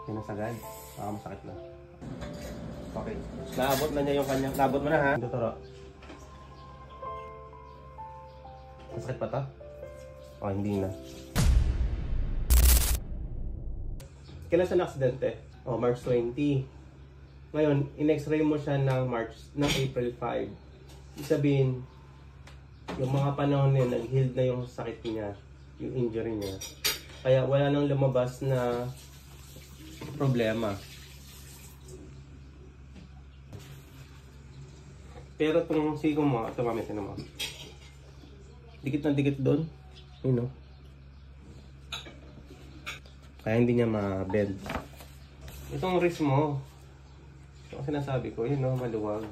Pinasagad. Masakit na. Okay. Naabot na niya yung kanyang... Naabot mo na ha? Tuturo. Masakit pa to? Oh, hindi na. Kailan siya na-aksidente? Oh, March 20. Ngayon, in-x-ray mo siya ng April 5. Ibig sabihin, yung mga panahon niya, nag-healed na yung sakit niya, yung injury niya. Kaya wala nang lumabas na problema. Pero itong siko mo, ito mamitin mo. Dikit na dikit doon. You know? Kaya hindi niya ma-bend. Itong wrist mo, ito ang sinasabi ko, yun no, maluwag.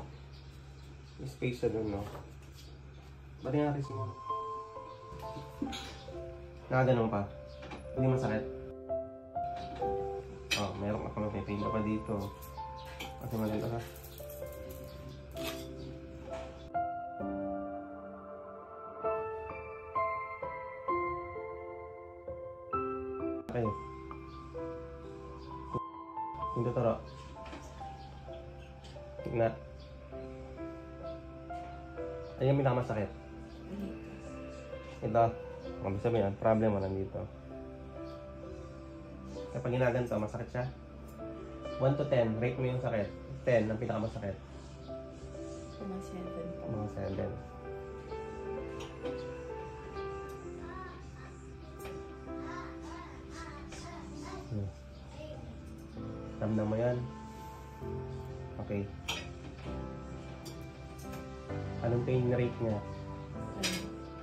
May space na doon, no? Ba't yung wrist mo? Nakaganon pa. Hindi masakit. Oh, meron ka pang pain ka pa dito. Kasi maganda ka. Okay. Yung tuturo. Tignan. Ayun yung pinakamasakit. Ito. Kung sabi yan, problem mo nandito. Kapag ginaganto, masakit siya. 1 to 10, rate mo yung sakit. 10 ang pinakamasakit. Mga 7 po. Mga 7. Ramdam mo yan. Okay. Anong pain rate niya?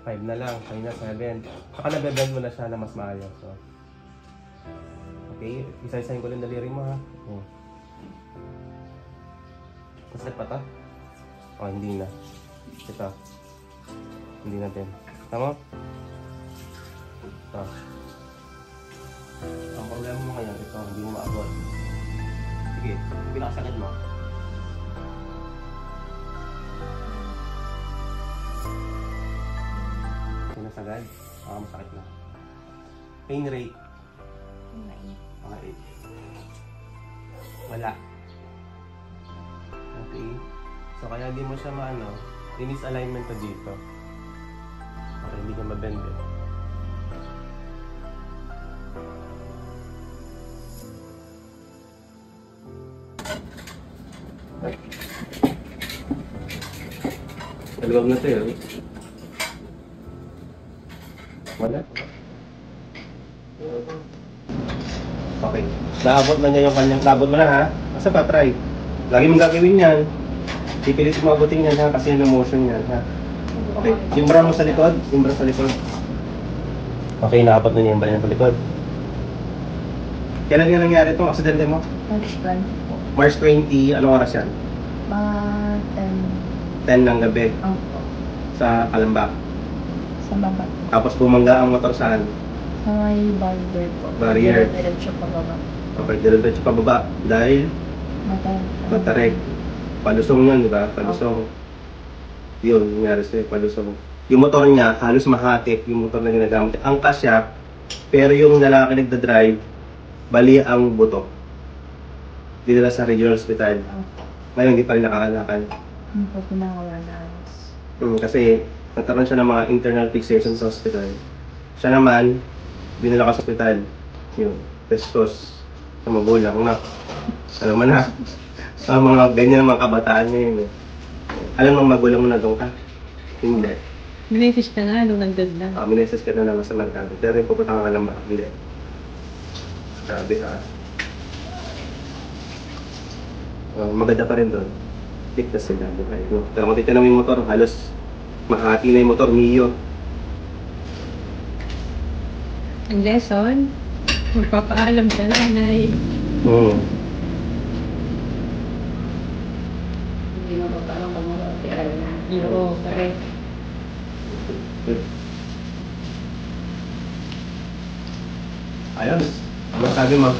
5 na lang, 5 na 7. Saka nabebend mo na siya na mas maayos. So. Okay, isa-isahin ko lang daliri mo ha. Masakit pa to? Oh, hindi na. Ito. Hindi na din. Tama? Ito. Ang problema mo ngayon, ito, hindi mo maabot. Sige, pinakasakit mo. Pinasagad? Masakit na. Pain rate? Mga 8. Wala. Okay. So kaya di mo siya maano, inis alignment to dito. Okay, hindi ka mabend eh. Talawag na to yun. Wala. Okay. Naabot na niya yung kanyang... Naabot mo na ha? Basta pa, try. Lagi mong gagawin yan. Ipilit mo abutin yan ha, kasi yung motion yan ha. Okay. Yung bra mo sa likod. Yung bra sa likod. Okay, naabot na niya yung bra niya sa likod. Kailan nga nangyari itong aksidente mo? March 20. Anong oras yan? Mga 10 ng gabi. Opo. Sa Kalambak. Sa baba. Tapos bumangga ang motor saan? Sa may barrier po. Barrier. Diretso pababa. Okay, diretso pababa. Dahil? Matarek. Palusong yun, di ba? Palusong. Yun, nangyari sa'yo, palusong. Yung motor niya, halos mahatik yung motor na ginagamit. Angkas siya, pero yung lalaki nagdadrive, bali ang buto. Dinala sa regional hospital. Ngayon, hindi pa rin nakakalakad. Hindi po pinakawala. Kasi nagkaroon siya ng mga internal fixation sa hospital. Siya naman, binala ka sa hospital. Yun, pestos. Sa magulang na. Alam mo na, mga ganyan ang mga kabataan ngayon eh. Alam ng magulang mo na doon ka? Hindi. Minesis ka na nung nandun na. Minesis ka na naman sa merkado. Pero yung pupunta ka lang ba? Hindi. Sabi ha. Maganda pa rin doon. Ligtas sila. No? Pero kung titignan mo yung motor, halos mahati na yung motor, Mio. Ang lesson, magpapaalam sa nanay. Hindi mo papaalam kung mag-apiral na. Oo, correct. Ayos. Ano sabi mo?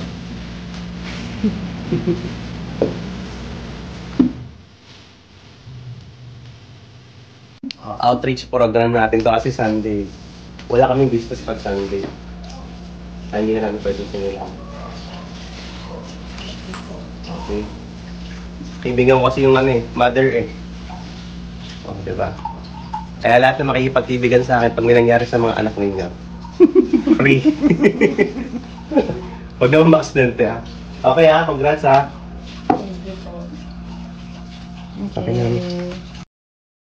Outreach program natin to kasi Sunday. Wala kaming business pag Sunday. Hindi na namin pwede sinila. Okay. Kaibigan ko kasi yung ano eh, mother eh. Oh, diba? Kaya lahat na makikipagkaibigan sa akin pag may nangyari sa mga anak ninyo. Free. Huwag naman ma-aksidente ha. Okay ha, congrats ha. Thank you po. Okay.